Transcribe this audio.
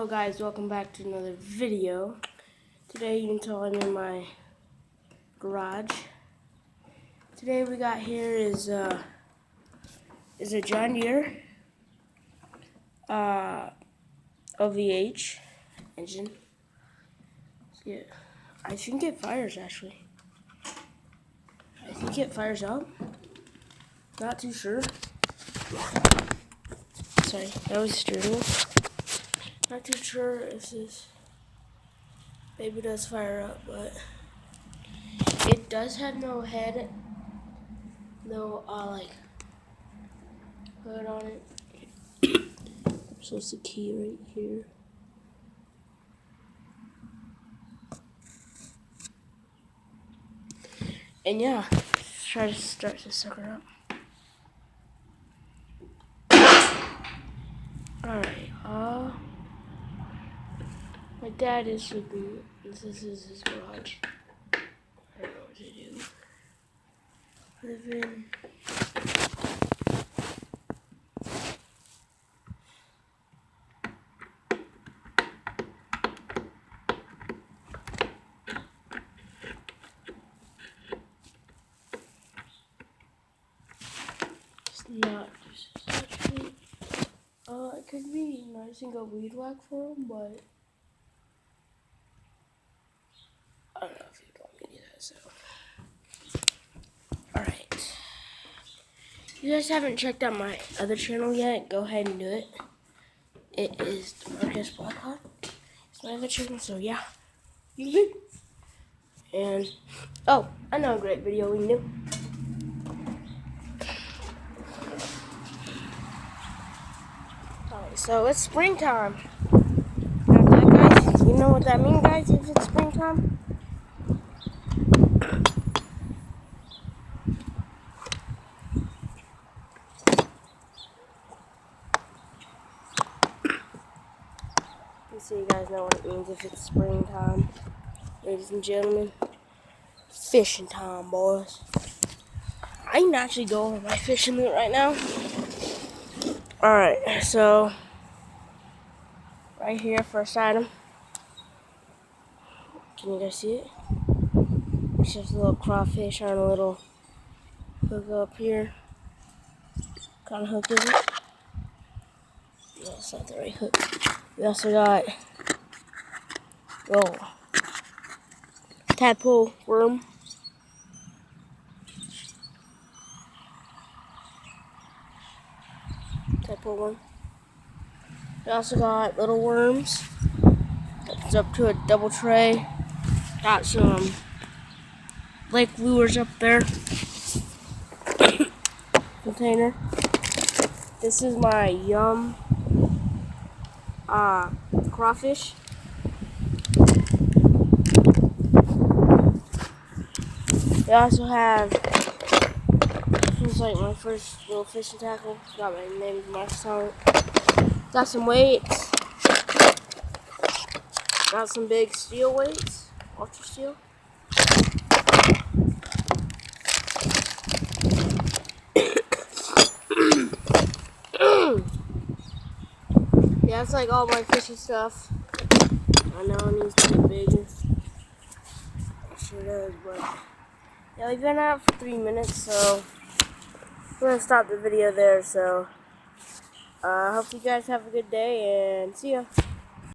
Hello guys, welcome back to another video. Today you can tell I'm in my garage. Today we got here is a John Deere OVH engine. Yeah, I think it fires actually. I think it fires up. Not too sure. Sorry, that was steering wheel. Not too sure if this baby does fire up, but it does have no head, no like hood on it. So it's the key right here. And yeah, let's try to start this sucker up. Alright, my dad is sleeping. This is his garage. I don't know what to do. Live in. It's not just actually. It could be nice and go weed whack for him, but I don't know if he'd want me to do that, so. Alright. If you guys haven't checked out my other channel yet, go ahead and do it. It is Marcus Blackhawk. It's my other channel, so yeah. You good? And, oh, I know a great video we can do. Alright, so it's springtime. Guys, you know what that means, guys, if it's springtime? So you guys know what it means if it's springtime. Ladies and gentlemen, fishing time, boys. I can actually go over my fishing route right now. Alright, so right here, first item. Can you guys see it? It's just a little crawfish on a little hook up here. Kind of hook is it? No, it's not the right hook. We also got little tadpole worm. Tadpole worm. We also got little worms. It's up to a double tray. Got some lake lures up there. Container. This is my yum crawfish. They also have, this was like my first little fishing tackle. Got my name Marcus on it. Got some weights. Got some big steel weights, ultra steel. Yeah, that's like all my fishing stuff. I know it needs to be bigger. It sure does, but yeah, we've been out for 3 minutes, so we're gonna stop the video there. So, hope you guys have a good day and see ya.